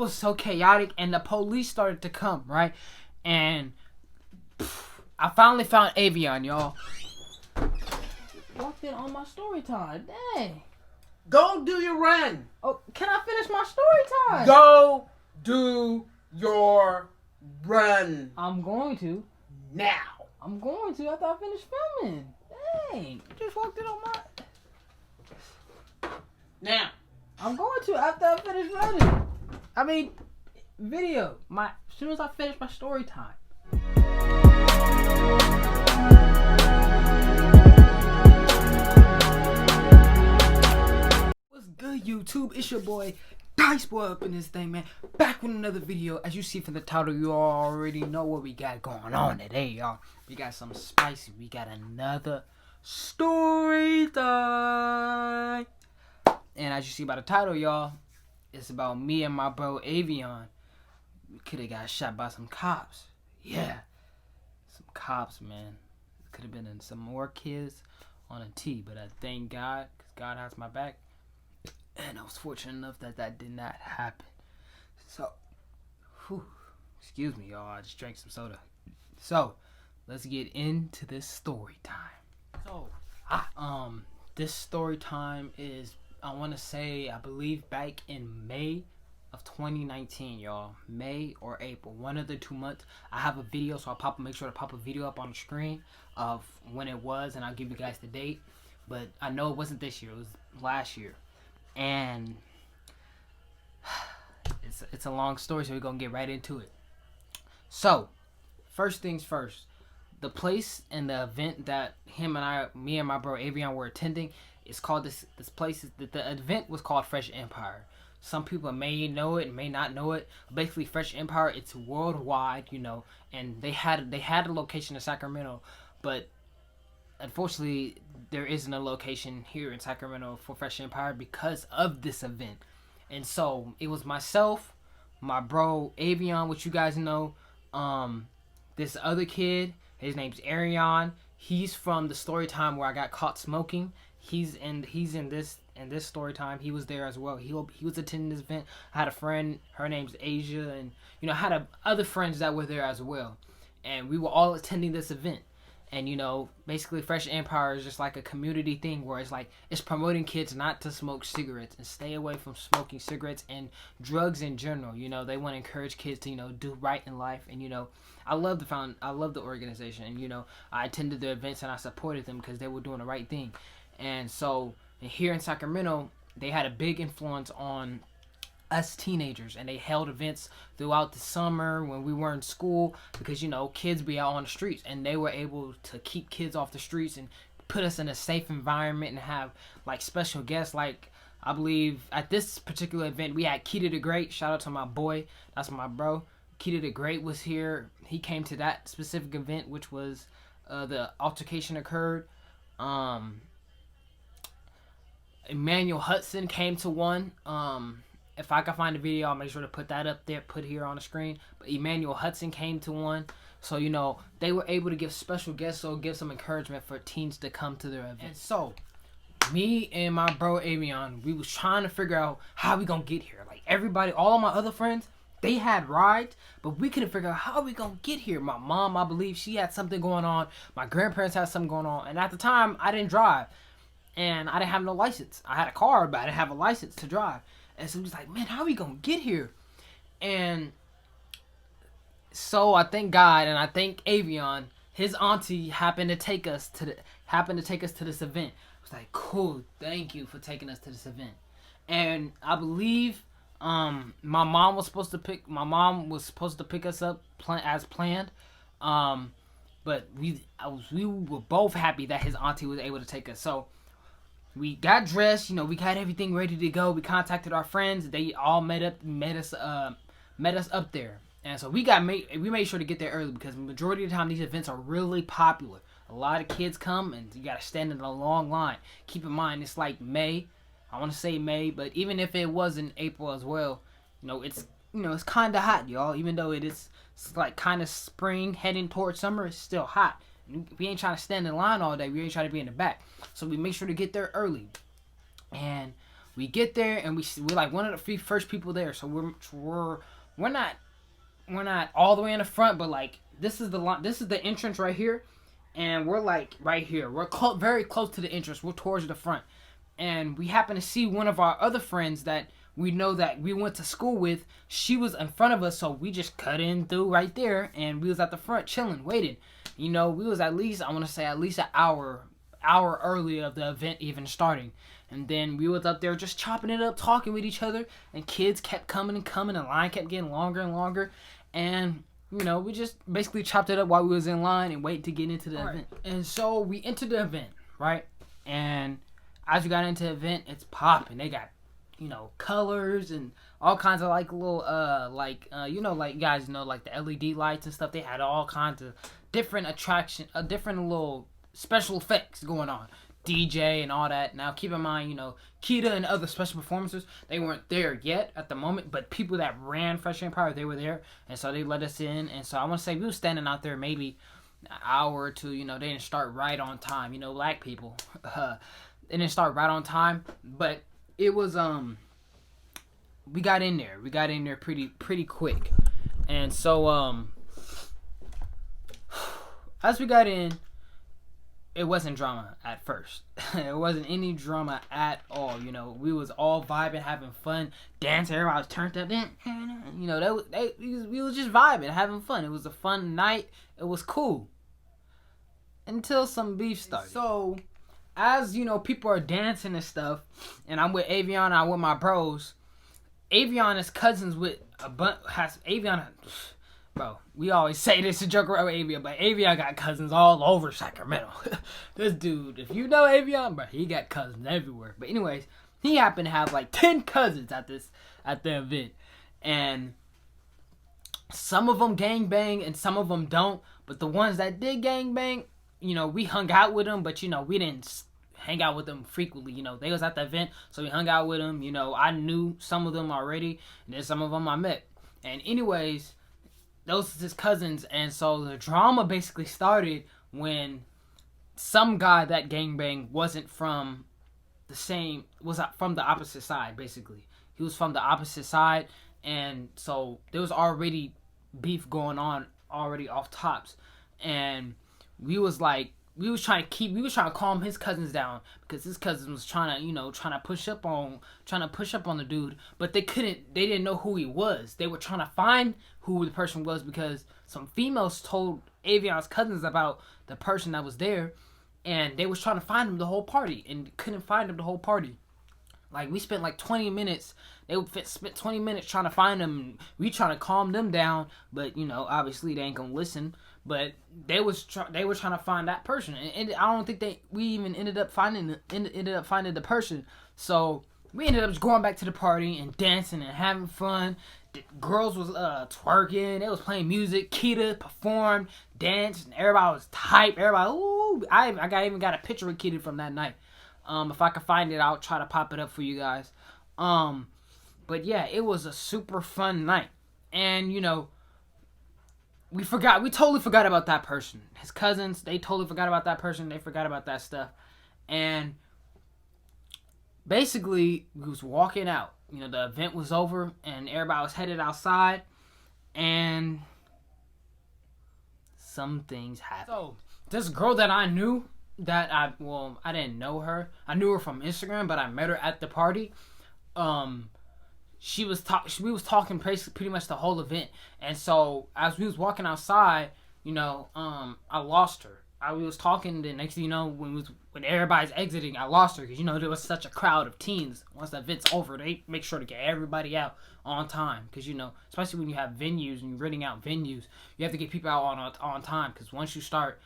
was so chaotic, and the police started to come, right? And I finally found Avion, y'all. Walked in on my story time. Dang. Go do your run. Oh, can I finish my story time? Go do your run. I'm going to. Now. I'm going to after I finish filming. Dang. You just walked in on my... Now. I'm going to after I finish running. I mean, video. As soon as I finish my story time. What's good, YouTube? It's your boy Dice Boy up in this thing, man. Back with another video. As you see from the title, you already know what we got going on today, y'all. We got something spicy. We got another story time. And as you see by the title, y'all, it's about me and my bro Avion. We could have got shot by some cops. Yeah. Some cops, man. Could have been in some more kids on a T, but I thank God, because God has my back. And I was fortunate enough that that did not happen. So, excuse me, y'all. I just drank some soda. So, let's get into this story time. So, this story time is, I want to say, I believe back in May of 2019, y'all. May or April, one of the 2 months. I have a video, so I'll make sure to pop a video up on the screen of when it was, and I'll give you guys the date. But I know it wasn't this year; it was last year. And it's a long story, so we're gonna get right into it. So, first things first, the place and the event that me and my bro Avion were attending is called this place. The event was called Fresh Empire. Some people may know it, may not know it. Basically, Fresh Empire, it's worldwide, you know, and they had a location in Sacramento, but unfortunately, there isn't a location here in Sacramento for Fresh Empire because of this event. And so it was myself, my bro Avion, which you guys know, this other kid, his name's Arion. He's from the story time where I got caught smoking. He's in this story time. He was there as well. He was attending this event. I had a friend, her name's Asia, and I had other friends that were there as well. And we were all attending this event. And basically Fresh Empire is just like a community thing where it's promoting kids not to smoke cigarettes and stay away from smoking cigarettes and drugs in general. They want to encourage kids to do right in life. And I love the organization, and I attended the events and I supported them because they were doing the right thing. And so here in Sacramento, they had a big influence on us teenagers, and they held events throughout the summer when we were in school because kids be out on the streets, and they were able to keep kids off the streets and put us in a safe environment and have special guests. I believe at this particular event we had Keita the Great. Shout out to my boy, that's my bro. Keita the Great was here. He came to that specific event, which was the altercation occurred. Emmanuel Hudson came to one. If I can find a video, I'll make sure to put that up there, put here on the screen. But Emmanuel Hudson came to one. So, they were able to give special guests, so give some encouragement for teens to come to their event. And so, me and my bro Avion, we was trying to figure out how we gonna get here. Everybody, all of my other friends, they had rides, but we couldn't figure out how we gonna get here. My mom, I believe, she had something going on. My grandparents had something going on. And at the time, I didn't drive. And I didn't have no license. I had a car, but I didn't have a license to drive. And so we was like, man, how we gonna get here? And so I thank God and I thank Avion. His auntie happened to take us to this event. I was like, cool, thank you for taking us to this event. And I believe my mom was supposed to pick us up as planned. But we were both happy that his auntie was able to take us. So we got dressed, we got everything ready to go. We contacted our friends. They all met us up there. And so we made sure to get there early because the majority of the time these events are really popular. A lot of kids come and you got to stand in a long line. Keep in mind, it's like May. I want to say May, but even if it was in April as well, it's kind of hot, y'all. Even though it's kind of spring heading towards summer, it's still hot. We ain't trying to stand in line all day. We ain't trying to be in the back. So we make sure to get there early. And We get there and we're like one of the first people there. So we're not all the way in the front, but like this is the entrance right here, and we're like right here. We're very close to the entrance. We're towards the front, and we happen to see one of our other friends that we know that we went to school with. She was in front of us, so we just cut in through right there, and we was at the front chilling, waiting. We was at least, I want to say at least an hour early of the event even starting. And then we was up there just chopping it up, talking with each other, and kids kept coming and coming, and the line kept getting longer and longer. And, we just basically chopped it up while we was in line and waited to get into the event. And so we entered the event, right? And as we got into the event, it's popping. They got, colors and all kinds of like little, like you guys know, like the LED lights and stuff. They had all kinds of different different little special effects going on. DJ and all that. Now keep in mind, Kita and other special performances, they weren't there yet at the moment, but people that ran Fresh Empire, they were there, and so they let us in. And so I want to say we were standing out there maybe an hour or two. They didn't start right on time. Black people, they didn't start right on time, but it was we got in there pretty quick. And so as we got in, it wasn't drama at first. It wasn't any drama at all. We was all vibing, having fun, dancing. Everybody was turned up. We was just vibing, having fun. It was a fun night. It was cool. Until some beef started. So, as people are dancing and stuff, and I'm with Avion, and I'm with my bros. Avion is cousins with Avion. Bro, we always say this to joke around with Avion, but Avion got cousins all over Sacramento. This dude, if you know Avion, bro, he got cousins everywhere. But anyways, he happened to have like 10 cousins at the event. And some of them gangbang and some of them don't. But the ones that did gangbang, we hung out with them, but we didn't hang out with them frequently. They was at the event, so we hung out with them. I knew some of them already, and then some of them I met. And anyways, those are his cousins, and so the drama basically started when some guy that gangbang wasn't from was from the opposite side, basically. He was from the opposite side, and so there was already beef going on already off tops, and we was trying to calm his cousins down, because his cousin was trying to push up on the dude, but they didn't know who he was. They were trying to find who the person was, because some females told Avion's cousins about the person that was there, and they was trying to find him the whole party and couldn't find him the whole party. Like, we spent like 20 minutes. They spent 20 minutes trying to find him. And we trying to calm them down, but obviously they ain't gonna listen. But they were trying to find that person, and I don't think we even ended up finding the person. So we ended up just going back to the party and dancing and having fun. The girls was twerking. They was playing music. Kita performed, danced, and everybody was hype. Everybody, ooh! I even got a picture with Kita from that night. If I can find it, I'll try to pop it up for you guys. But yeah, it was a super fun night, and we totally forgot about that person. His cousins, they totally forgot about that person. They forgot about that stuff. And basically, we was walking out. The event was over, and everybody was headed outside, and some things happened. So, this girl that I knew, I didn't know her. I knew her from Instagram, but I met her at the party. We was talking pretty much the whole event, and so as we was walking outside, I lost her. We was talking, the next thing you know, when everybody's exiting, I lost her, because there was such a crowd of teens. Once the event's over, they make sure to get everybody out on time, because especially when you have venues and you're renting out venues, you have to get people out on time, because once you start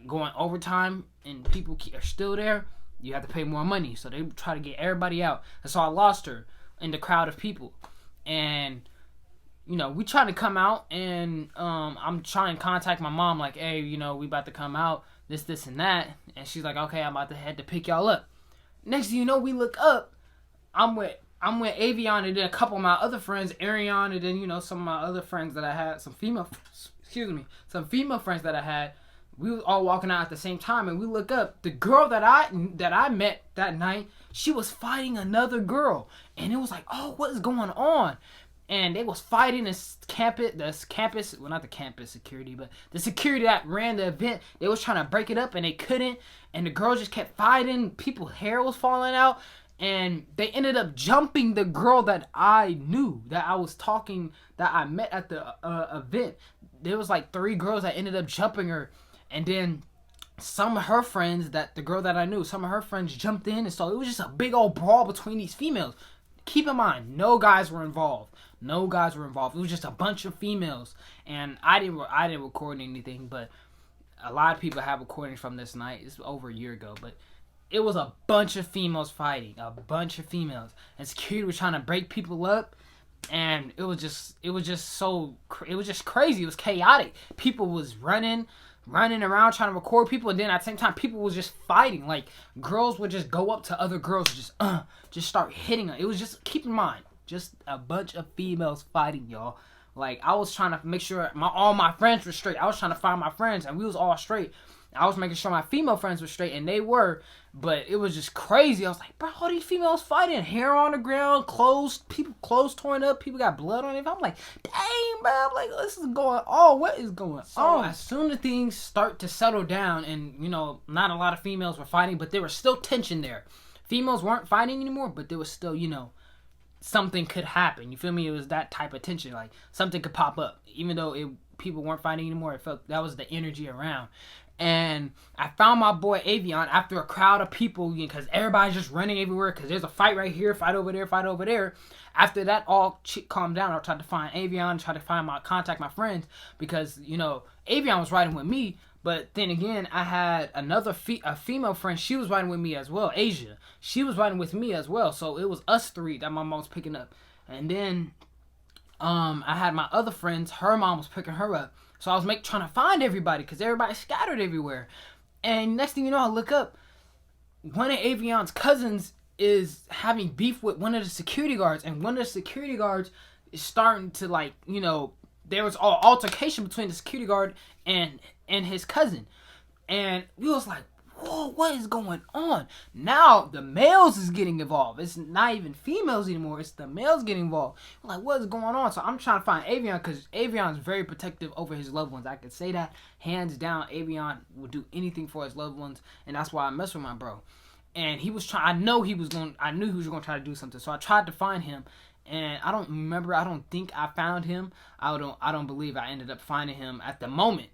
going overtime and people are still there, you have to pay more money. So they try to get everybody out, and so I lost her in the crowd of people. And we trying to come out, and I'm trying to contact my mom, like, hey, we about to come out, this and that. And she's like, okay, I'm about to head to pick y'all up. Next thing you know, we look up, I'm with Avion, and then a couple of my other friends, Arion, and then some of my other friends that I had, some female friends that I had, We was all walking out at the same time, and we look up. The girl that I met that night, she was fighting another girl, and it was like, oh, what is going on? And they was fighting this campus, well, not the campus security, but the security that ran the event. They was trying to break it up, and they couldn't. And the girls just kept fighting. People's hair was falling out, and they ended up jumping the girl that I knew, that I was talking, that I met at the event. There was like 3 girls that ended up jumping her, and then some of her friends, that the girl that I knew, some of her friends jumped in, and so it was just a big old brawl between these females. Keep in mind, no guys were involved. No guys were involved. It was just a bunch of females, and I didn't record anything, but a lot of people have recordings from this night. It's over a year ago, but it was a bunch of females fighting, a bunch of females, and security was trying to break people up, and it was just crazy. It was chaotic. People was running around trying to record people, and then at the same time, people was just fighting. Like, girls would just go up to other girls, just start hitting them. It was just, keep in mind, just a bunch of females fighting, y'all. Like, I was trying to make sure all my friends were straight. I was trying to find my friends, and we was all straight. I was making sure my female friends were straight, and they were, but it was just crazy. I was like, bro, all these females fighting, hair on the ground, clothes torn up, people got blood on it. I'm like, dang, bro, I'm like, this is going on. What is going on? As soon as things start to settle down, and, you know, not a lot of females were fighting, but there was still tension there. Females weren't fighting anymore, but there was still, you know, something could happen. You feel me? It was that type of tension. Like, something could pop up. Even though people weren't fighting anymore, it felt that was the energy around. And I found my boy Avion after a crowd of people, because everybody's just running everywhere, because there's a fight right here, fight over there, fight over there. After that all calmed down, I tried to find Avion, tried to contact my friends, because, you know, Avion was riding with me, but then again, I had another a female friend. She was riding with me as well, Asia. She was riding with me as well, so it was us 3 that my mom was picking up. And then I had my other friends, her mom was picking her up. So I was trying to find everybody, because everybody's scattered everywhere. And next thing you know, I look up, one of Avion's cousins is having beef with one of the security guards, and one of the security guards is starting to, like, you know, there was all altercation between the security guard and his cousin. And we was like, whoa, what is going on? Now the males is getting involved. It's not even females anymore. It's the males getting involved. I'm like, what is going on? So I'm trying to find Avion, because Avion is very protective over his loved ones. I can say that hands down. Avion will do anything for his loved ones, and that's why I mess with my bro. And he was trying. I knew he was going to try to do something. So I tried to find him, and I don't think I found him. I don't believe I ended up finding him at the moment.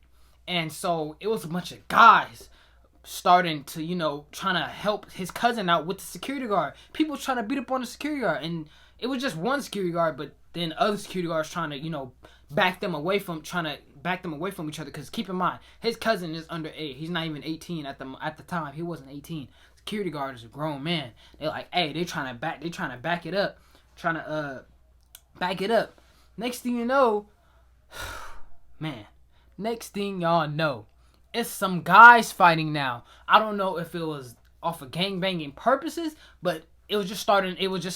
And so it was a bunch of guys starting to, you know, trying to help his cousin out with the security guard. People trying to beat up on the security guard, and it was just one security guard, but then other security guards trying to, you know, back them away from each other. Because keep in mind, his cousin is underage. He's not even 18 at the time. He wasn't 18. Security guard is a grown man. They're like, hey, they trying to back it up, back it up. Next thing you know, man. Next thing y'all know, it's some guys fighting now. I don't know if it was off of gangbanging purposes, but it was just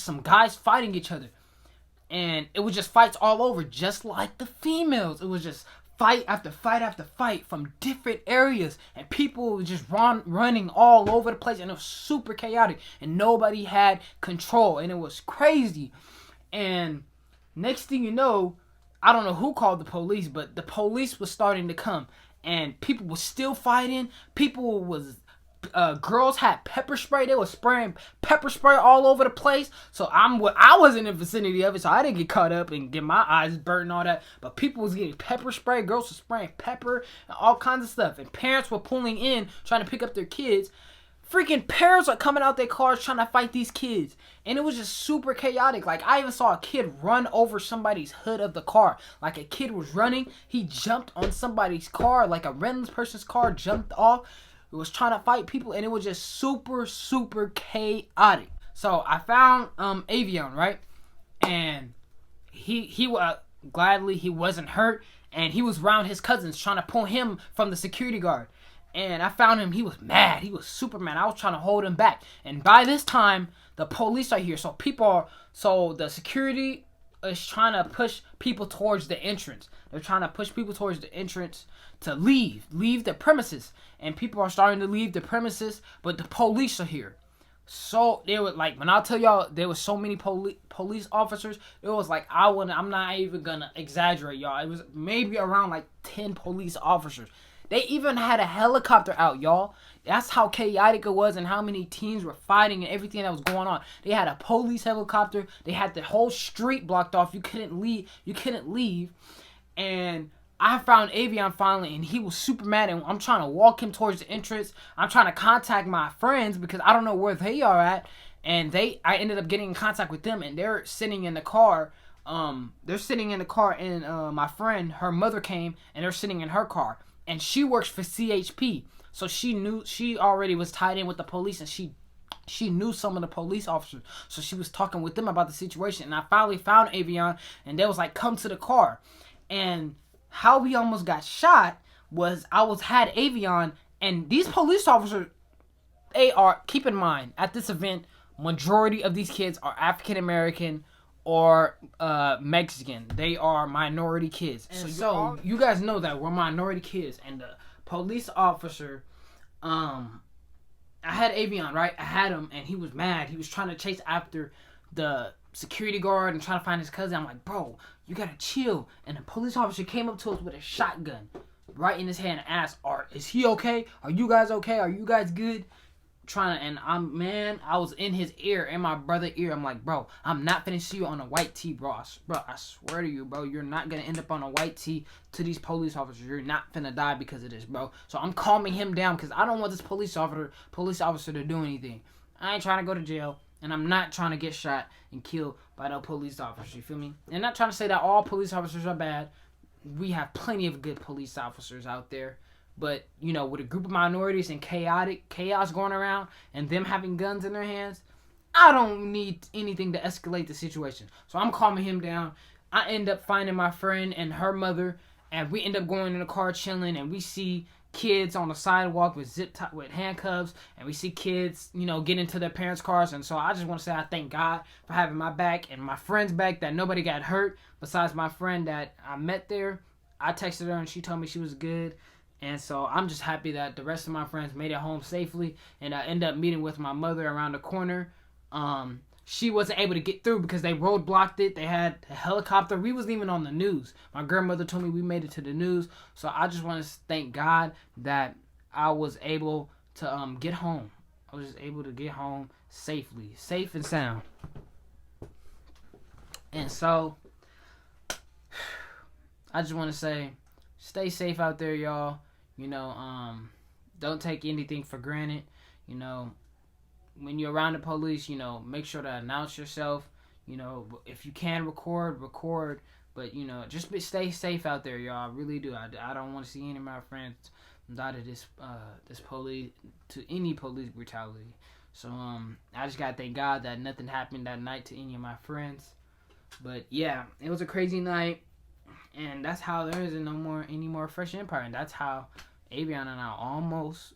some guys fighting each other. And it was just fights all over, just like the females. It was just fight after fight after fight from different areas. And people were just running all over the place. And it was super chaotic. And nobody had control. And it was crazy. And next thing you know, I don't know who called the police, but the police was starting to come, and people were still fighting. Girls had pepper spray. They were spraying pepper spray all over the place. So I was in the vicinity of it, so I didn't get caught up and get my eyes burnt and all that. But people was getting pepper spray. Girls were spraying pepper and all kinds of stuff. And parents were pulling in, trying to pick up their kids. Freaking parents are coming out their cars trying to fight these kids. And it was just super chaotic. Like, I even saw a kid run over somebody's hood of the car. Like, a kid was running. He jumped on somebody's car. Like, a random person's car jumped off. It was trying to fight people. And it was just super, super chaotic. So, I found Avion, right? And he gladly, he wasn't hurt. And he was around his cousins trying to pull him from the security guard. And I found him, he was mad. He was super mad. I was trying to hold him back. And by this time, the police are here. So the security is trying to push people towards the entrance. They're trying to push people towards the entrance to leave the premises, and people are starting to leave the premises, but the police are here. So there was like, when I tell y'all there was so many police officers, it was like I'm not even gonna exaggerate, y'all. It was maybe around like 10 police officers. They even had a helicopter out, y'all. That's how chaotic it was and how many teams were fighting and everything that was going on. They had a police helicopter. They had the whole street blocked off. You couldn't leave. And I found Avion finally, and he was super mad. And I'm trying to walk him towards the entrance. I'm trying to contact my friends because I don't know where they are at. And I ended up getting in contact with them, and they're sitting in the car. They're sitting in the car, and my friend, her mother came, and they're sitting in her car. And she works for CHP, so she already was tied in with the police, and she knew some of the police officers, so she was talking with them about the situation. And I finally found Avion, and they was like, "Come to the car." And how we almost got shot was had Avion, and these police officers, they are, keep in mind, at this event, majority of these kids are African American or Mexican. They are minority kids. And so you guys know that we're minority kids. And the police officer, I had Avion, right? I had him, and he was mad. He was trying to chase after the security guard and trying to find his cousin. I'm like, bro, you gotta chill. And the police officer came up to us with a shotgun right in his hand and asked, is he okay? Are you guys okay? Are you guys good? I was in his ear, in my brother's ear. I'm like, bro, I'm not finna see you on a white tee, bro. I swear to you, bro, you're not gonna end up on a white tee to these police officers. You're not finna die because of this, bro. So I'm calming him down because I don't want this police officer to do anything. I ain't trying to go to jail, and I'm not trying to get shot and killed by no police officers. You feel me? And not trying to say that all police officers are bad. We have plenty of good police officers out there. But, you know, with a group of minorities and chaos going around and them having guns in their hands, I don't need anything to escalate the situation. So I'm calming him down. I end up finding my friend and her mother, and we end up going in the car chilling, and we see kids on the sidewalk with with handcuffs, and we see kids, you know, get into their parents' cars. And so I just want to say I thank God for having my back and my friend's back, that nobody got hurt besides my friend that I met there. I texted her, and she told me she was good. And so I'm just happy that the rest of my friends made it home safely. And I ended up meeting with my mother around the corner. She wasn't able to get through because they roadblocked it. They had a helicopter. We wasn't even on the news. My grandmother told me we made it to the news. So I just want to thank God that I was able to get home. I was just able to get home safely. Safe and sound. And so I just want to say, stay safe out there, y'all. You know, don't take anything for granted. You know, when you're around the police, you know, make sure to announce yourself. You know, if you can record. But, you know, just stay safe out there, y'all. I really do. I don't want to see any of my friends die to this any police brutality. So, I just got to thank God that nothing happened that night to any of my friends. But, yeah, it was a crazy night. And that's how there isn't any more Fresh Empire. And that's how Avion and I almost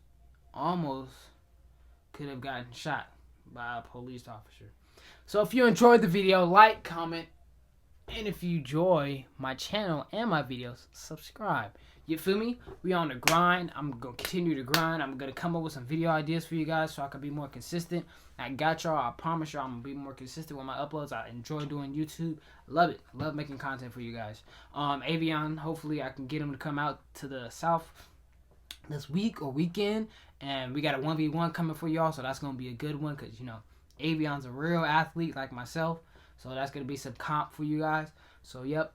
could have gotten shot by a police officer. So if you enjoyed the video, like, comment, and if you enjoy my channel and my videos, subscribe. You feel me? We on the grind. I'm going to continue to grind. I'm going to come up with some video ideas for you guys so I can be more consistent. I got y'all. I promise y'all I'm going to be more consistent with my uploads. I enjoy doing YouTube. Love it. Love making content for you guys. Avion, hopefully I can get him to come out to the South this week or weekend. And we got a 1v1 coming for y'all, so that's going to be a good one because, you know, Avion's a real athlete like myself. So that's going to be some comp for you guys. So, yep.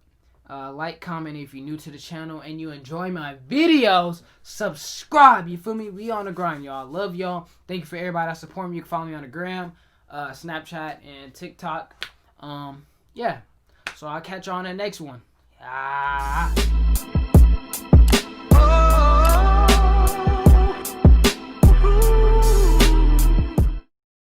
Like, comment if you're new to the channel and you enjoy my videos. Subscribe. You feel me? We on the grind, y'all. Love y'all. Thank you for everybody that support me. You can follow me on the gram, Snapchat, and TikTok. Yeah. So I'll catch y'all on the next one.